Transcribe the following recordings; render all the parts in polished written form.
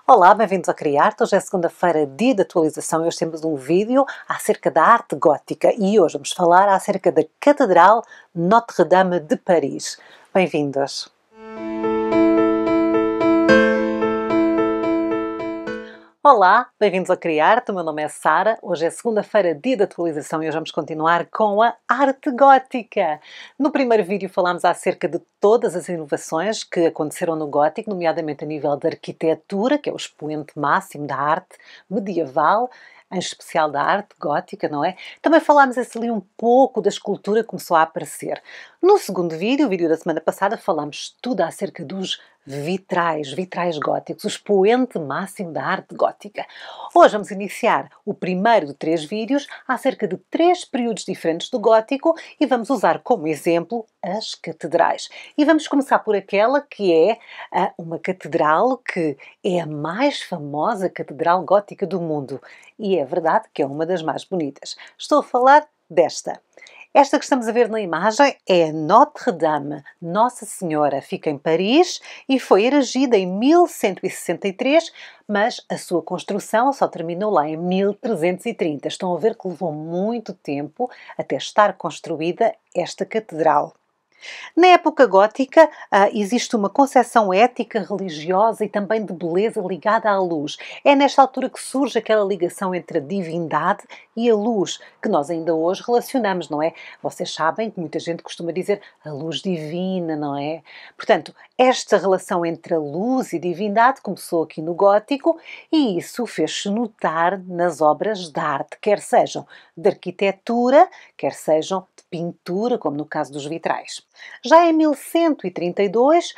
Olá, bem-vindos ao Criarte. Hoje é segunda-feira, dia de atualização e hoje temos um vídeo acerca da arte gótica e hoje vamos falar acerca da Catedral Notre-Dame de Paris. Bem-vindos! Olá, bem-vindos ao Criarte. O meu nome é Sara. Hoje é segunda-feira, dia de atualização e hoje vamos continuar com a arte gótica. No primeiro vídeo falámos acerca de todas as inovações que aconteceram no gótico, nomeadamente a nível da arquitetura, que é o expoente máximo da arte medieval, em especial da arte gótica, não é? Também falámos ali um pouco da escultura que começou a aparecer. No segundo vídeo, o vídeo da semana passada, falámos tudo acerca dos vitrais góticos, o expoente máximo da arte gótica. Hoje vamos iniciar o primeiro de 3 vídeos acerca de 3 períodos diferentes do gótico e vamos usar como exemplo as catedrais. E vamos começar por aquela que é uma catedral que é a mais famosa catedral gótica do mundo. E é verdade que é uma das mais bonitas. Estou a falar desta. Esta que estamos a ver na imagem é Notre-Dame, Nossa Senhora. Fica em Paris e foi erigida em 1163, mas a sua construção só terminou lá em 1330. Estão a ver que levou muito tempo até estar construída esta catedral. Na época gótica, existe uma concepção ética, religiosa e também de beleza ligada à luz. É nesta altura que surge aquela ligação entre a divindade e a luz, que nós ainda hoje relacionamos, não é? Vocês sabem que muita gente costuma dizer a luz divina, não é? Portanto, esta relação entre a luz e a divindade começou aqui no gótico e isso fez-se notar nas obras de arte, quer sejam de arquitetura, quer sejam de pintura, como no caso dos vitrais. Já em 1132,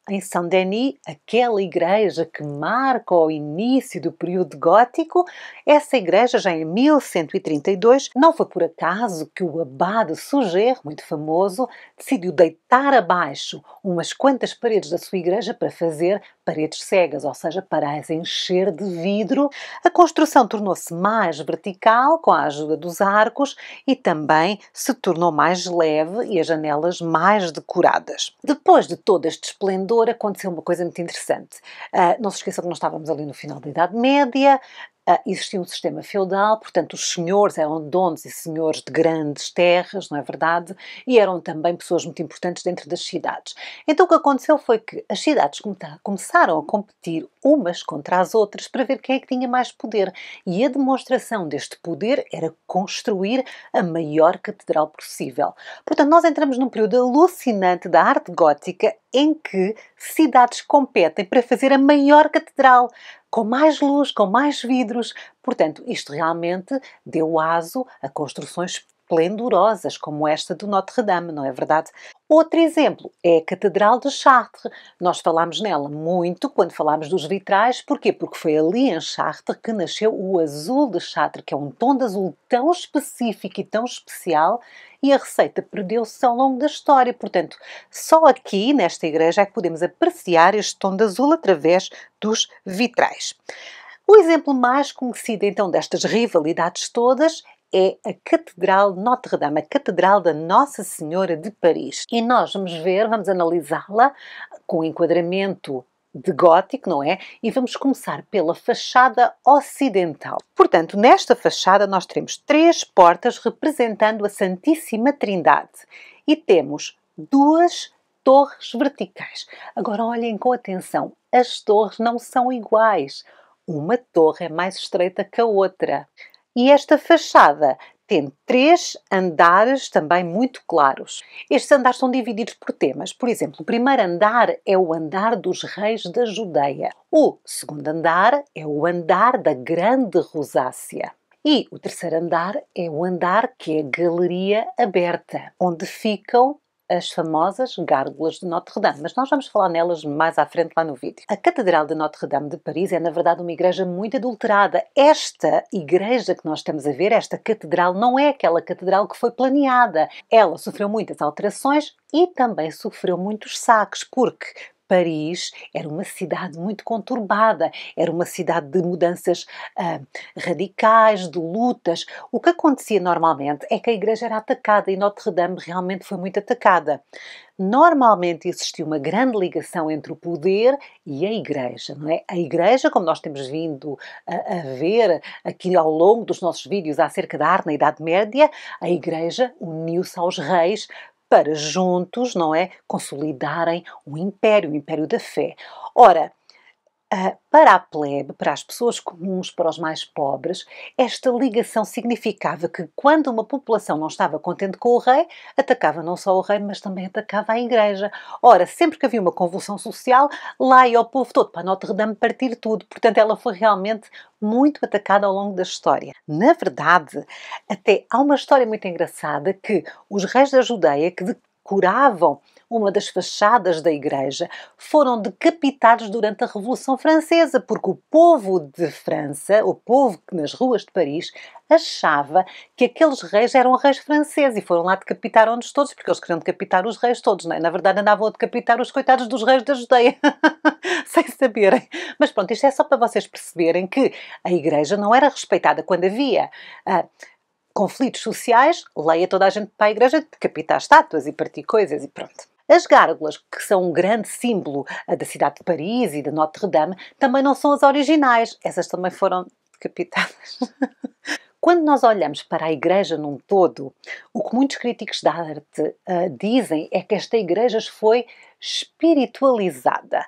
em Saint-Denis, aquela igreja que marca o início do período gótico, essa igreja, já em 1132, não foi por acaso que o abade Suger, muito famoso, decidiu deitar abaixo umas quantas paredes da sua igreja para fazer paredes cegas, ou seja, para as encher de vidro. A construção tornou-se mais vertical com a ajuda dos arcos e também se tornou mais leve e as janelas mais decoradas. Depois de todo este esplendor, aconteceu uma coisa muito interessante. Não se esqueçam que nós estávamos ali no final da Idade Média, existia um sistema feudal, portanto os senhores eram donos e senhores de grandes terras, não é verdade? E eram também pessoas muito importantes dentro das cidades. Então o que aconteceu foi que as cidades começaram a competir umas contra as outras para ver quem é que tinha mais poder. E a demonstração deste poder era construir a maior catedral possível. Portanto, nós entramos num período alucinante da arte gótica em que cidades competem para fazer a maior catedral, com mais luz, com mais vidros. Portanto, isto realmente deu aso a construções esplendorosas, como esta do Notre-Dame, não é verdade? Outro exemplo é a Catedral de Chartres. Nós falámos nela muito quando falámos dos vitrais. Porquê? Porque foi ali em Chartres que nasceu o azul de Chartres, que é um tom de azul tão específico e tão especial, e a receita perdeu-se ao longo da história. Portanto, só aqui, nesta igreja, é que podemos apreciar este tom de azul através dos vitrais. O exemplo mais conhecido, então, destas rivalidades todas é a Catedral Notre-Dame, a Catedral da Nossa Senhora de Paris. E nós vamos analisá-la com enquadramento de gótico, não é? E vamos começar pela fachada ocidental. Portanto, nesta fachada nós teremos 3 portas representando a Santíssima Trindade e temos 2 torres verticais. Agora olhem com atenção, as torres não são iguais. Uma torre é mais estreita que a outra. E esta fachada tem 3 andares também muito claros. Estes andares são divididos por temas. Por exemplo, o primeiro andar é o andar dos reis da Judeia. O segundo andar é o andar da Grande Rosácea. E o terceiro andar é o andar que é a Galeria Aberta, onde ficam as famosas gárgulas de Notre-Dame, mas nós vamos falar nelas mais à frente lá no vídeo. A Catedral de Notre-Dame de Paris é, na verdade, uma igreja muito adulterada. Esta igreja que nós estamos a ver, esta catedral, não é aquela catedral que foi planeada. Ela sofreu muitas alterações e também sofreu muitos saques, porque Paris era uma cidade muito conturbada, era uma cidade de mudanças radicais, de lutas. O que acontecia normalmente é que a igreja era atacada e Notre-Dame realmente foi muito atacada. Normalmente existia uma grande ligação entre o poder e a Igreja, não é? A Igreja, como nós temos vindo a ver aqui ao longo dos nossos vídeos acerca da arte na Idade Média, a Igreja uniu-se aos reis para juntos, não é, consolidarem o Império da Fé. Ora, para a plebe, para as pessoas comuns, para os mais pobres, esta ligação significava que quando uma população não estava contente com o rei, atacava não só o rei, mas também atacava a igreja. Ora, sempre que havia uma convulsão social, lá ia o povo todo para Notre-Dame partir tudo. Portanto, ela foi realmente muito atacada ao longo da história. Na verdade, até há uma história muito engraçada que os reis da Judeia, que decoravam uma das fachadas da igreja, foram decapitados durante a Revolução Francesa, porque o povo de França, o povo que nas ruas de Paris, achava que aqueles reis eram reis franceses e foram lá decapitaram-nos todos, porque eles queriam decapitar os reis todos, não é? Na verdade andavam a decapitar os coitados dos reis da Judeia, sem saberem. Mas pronto, isto é só para vocês perceberem que a igreja não era respeitada quando havia conflitos sociais, leia toda a gente para a igreja decapitar estátuas e partir coisas e pronto. As gárgulas, que são um grande símbolo da cidade de Paris e de Notre-Dame, também não são as originais. Essas também foram decapitadas. Quando nós olhamos para a igreja num todo, o que muitos críticos da arte dizem é que esta igreja foi espiritualizada.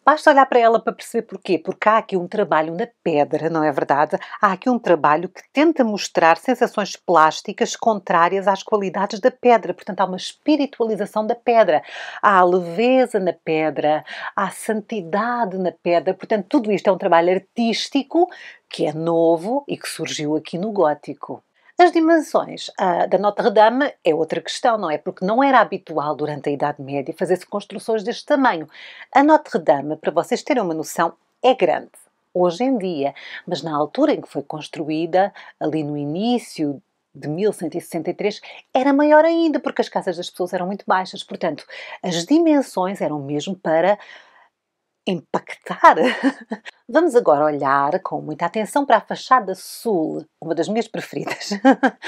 Basta olhar para ela para perceber porquê. Porque há aqui um trabalho na pedra, não é verdade? Há aqui um trabalho que tenta mostrar sensações plásticas contrárias às qualidades da pedra. Portanto, há uma espiritualização da pedra. Há leveza na pedra, há santidade na pedra. Portanto, tudo isto é um trabalho artístico que é novo e que surgiu aqui no gótico. As dimensões da Notre-Dame é outra questão, não é? Porque não era habitual durante a Idade Média fazer-se construções deste tamanho. A Notre-Dame, para vocês terem uma noção, é grande hoje em dia, mas na altura em que foi construída, ali no início de 1163, era maior ainda, porque as casas das pessoas eram muito baixas. Portanto, as dimensões eram mesmo para impactar. Vamos agora olhar com muita atenção para a fachada sul, uma das minhas preferidas.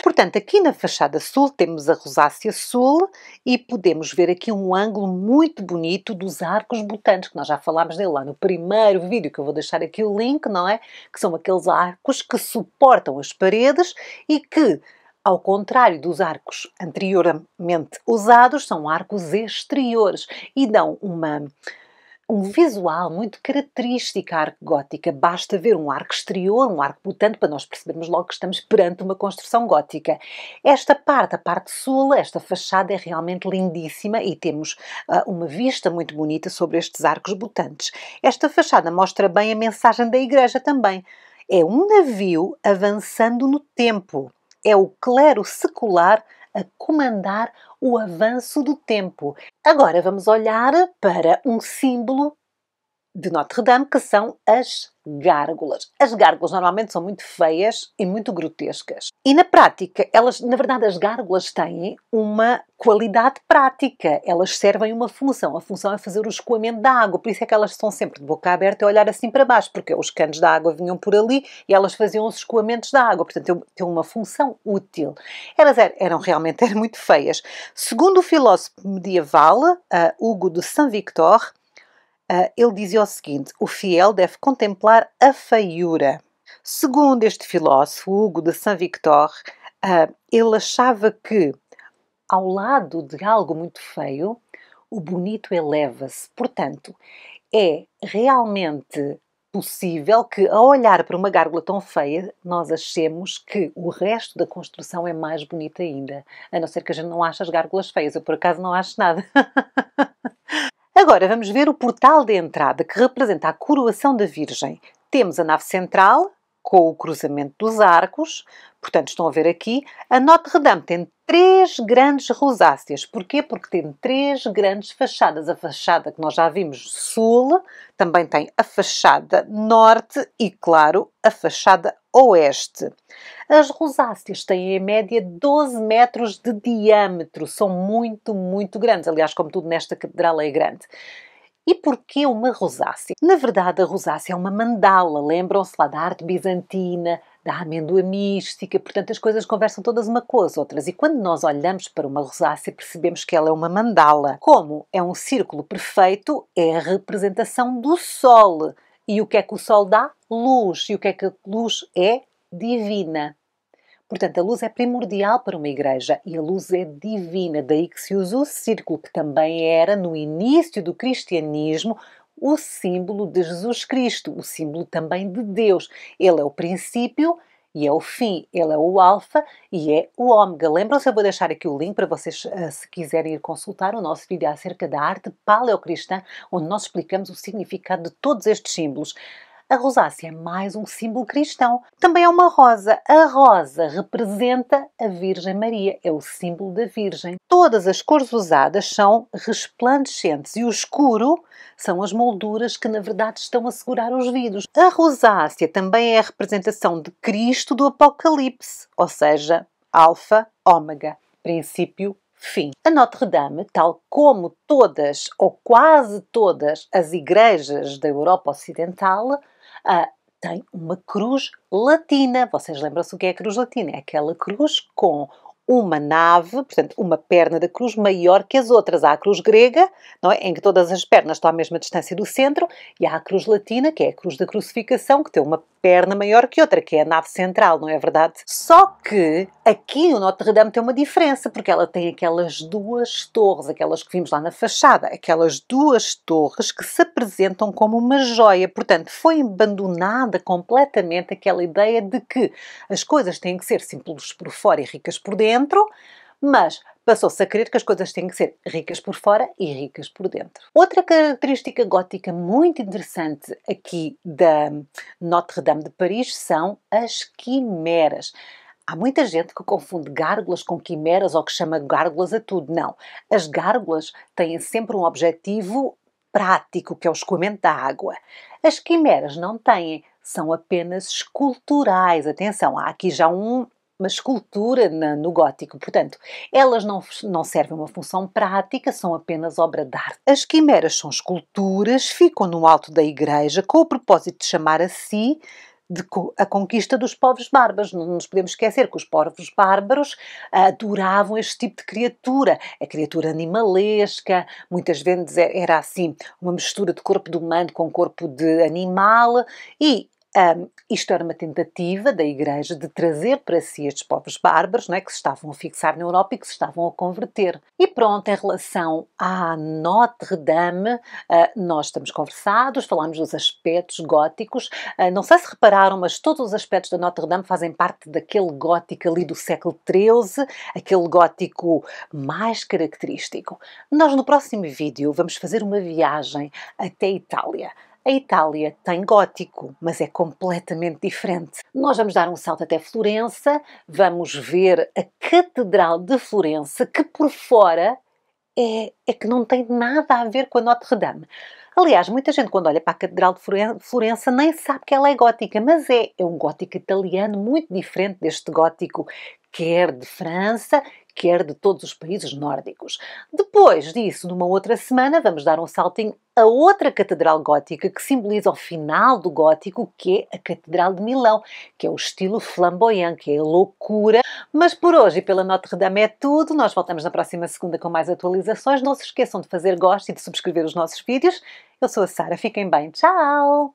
Portanto, aqui na fachada sul temos a rosácea sul e podemos ver aqui um ângulo muito bonito dos arcos botanos, que nós já falámos dele lá no primeiro vídeo, que eu vou deixar aqui o link, não é? Que são aqueles arcos que suportam as paredes e que, ao contrário dos arcos anteriormente usados, são arcos exteriores e dão um visual muito característico à arco gótica. Basta ver um arco exterior, um arco botante, para nós percebermos logo que estamos perante uma construção gótica. Esta parte, a parte sul, esta fachada é realmente lindíssima e temos uma vista muito bonita sobre estes arcos botantes. Esta fachada mostra bem a mensagem da igreja também. É um navio avançando no tempo. É o clero secular a comandar o avanço do tempo. Agora vamos olhar para um símbolo de Notre-Dame, que são as gárgulas. As gárgulas normalmente são muito feias e muito grotescas. E na prática, na verdade, as gárgulas têm uma qualidade prática. Elas servem uma função. A função é fazer o escoamento da água. Por isso é que elas estão sempre de boca aberta a olhar assim para baixo, porque os canos da água vinham por ali e elas faziam os escoamentos da água. Portanto, tem uma função útil. Elas eram realmente muito feias. Segundo o filósofo medieval, Hugo de Saint-Victor, ele dizia o seguinte: o fiel deve contemplar a feiura. Segundo este filósofo, Hugo de Saint-Victor, ele achava que, ao lado de algo muito feio, o bonito eleva-se. Portanto, é realmente possível que, ao olhar para uma gárgula tão feia, nós achemos que o resto da construção é mais bonito ainda. A não ser que a gente não ache as gárgulas feias. Eu, por acaso, não acho nada. Agora vamos ver o portal de entrada, que representa a coroação da Virgem. Temos a nave central, com o cruzamento dos arcos. Portanto, estão a ver aqui, a Notre-Dame tem 3 grandes rosáceas. Porquê? Porque tem 3 grandes fachadas. A fachada que nós já vimos sul, também tem a fachada norte e, claro, a fachada oeste. As rosáceas têm em média 12 metros de diâmetro. São muito, muito grandes. Aliás, como tudo nesta catedral é grande. E porquê uma rosácea? Na verdade, a rosácea é uma mandala. Lembram-se lá da arte bizantina, da amêndoa mística, portanto as coisas conversam todas uma com as outras. E quando nós olhamos para uma rosácea, percebemos que ela é uma mandala. Como é um círculo perfeito, é a representação do Sol. E o que é que o Sol dá? Luz. E o que é que a luz é? Divina. Portanto, a luz é primordial para uma igreja e a luz é divina. Daí que se usa o círculo, que também era, no início do cristianismo, o símbolo de Jesus Cristo, o símbolo também de Deus. Ele é o princípio e é o fim. Ele é o alfa e é o ômega. Lembram-se? Eu vou deixar aqui o link para vocês, se quiserem ir consultar o nosso vídeo acerca da arte paleocristã, onde nós explicamos o significado de todos estes símbolos. A rosácea é mais um símbolo cristão. Também é uma rosa. A rosa representa a Virgem Maria, é o símbolo da Virgem. Todas as cores usadas são resplandecentes e o escuro são as molduras que, na verdade, estão a segurar os vidros. A rosácea também é a representação de Cristo do Apocalipse, ou seja, alfa, ômega, princípio, fim. A Notre-Dame, tal como todas ou quase todas as igrejas da Europa Ocidental, tem uma cruz latina. Vocês lembram-se o que é a cruz latina? É aquela cruz com uma nave, portanto, uma perna da cruz maior que as outras. Há a cruz grega, não é? Em que todas as pernas estão à mesma distância do centro, e há a cruz latina, que é a cruz da crucificação, que tem uma perna maior que outra, que é a nave central, não é verdade? Só que aqui o Notre-Dame tem uma diferença, porque ela tem aquelas duas torres, aquelas que vimos lá na fachada, aquelas duas torres que se apresentam como uma joia. Portanto, foi abandonada completamente aquela ideia de que as coisas têm que ser simples por fora e ricas por dentro, mas passou-se a crer que as coisas têm que ser ricas por fora e ricas por dentro. Outra característica gótica muito interessante aqui da Notre-Dame de Paris são as quimeras. Há muita gente que confunde gárgulas com quimeras ou que chama gárgulas a tudo. Não. As gárgulas têm sempre um objetivo prático, que é o escoamento da água. As quimeras não têm, são apenas esculturais. Atenção, há aqui já uma escultura no gótico. Portanto, elas não servem uma função prática, são apenas obra de arte. As quimeras são esculturas, ficam no alto da igreja com o propósito de chamar a si a conquista dos povos bárbaros. Não nos podemos esquecer que os povos bárbaros adoravam este tipo de criatura. A criatura animalesca, muitas vezes era assim, uma mistura de corpo de humano com corpo de animal e isto era uma tentativa da Igreja de trazer para si estes povos bárbaros, não é, que se estavam a fixar na Europa e que se estavam a converter. E pronto, em relação à Notre-Dame, nós estamos conversados, falámos dos aspectos góticos. Não sei se repararam, mas todos os aspectos da Notre-Dame fazem parte daquele gótico ali do século XIII, aquele gótico mais característico. Nós no próximo vídeo vamos fazer uma viagem até a Itália. A Itália tem gótico, mas é completamente diferente. Nós vamos dar um salto até Florença, vamos ver a Catedral de Florença, que por fora é que não tem nada a ver com a Notre-Dame. Aliás, muita gente quando olha para a Catedral de Florença nem sabe que ela é gótica, mas é um gótico italiano muito diferente deste gótico, quer de França, quer de todos os países nórdicos. Depois disso, numa outra semana, vamos dar um saltinho a outra catedral gótica que simboliza o final do gótico, que é a Catedral de Milão, que é o estilo flamboyant, que é a loucura. Mas por hoje e pela Notre-Dame é tudo. Nós voltamos na próxima segunda com mais atualizações. Não se esqueçam de fazer gosto e de subscrever os nossos vídeos. Eu sou a Sara. Fiquem bem. Tchau!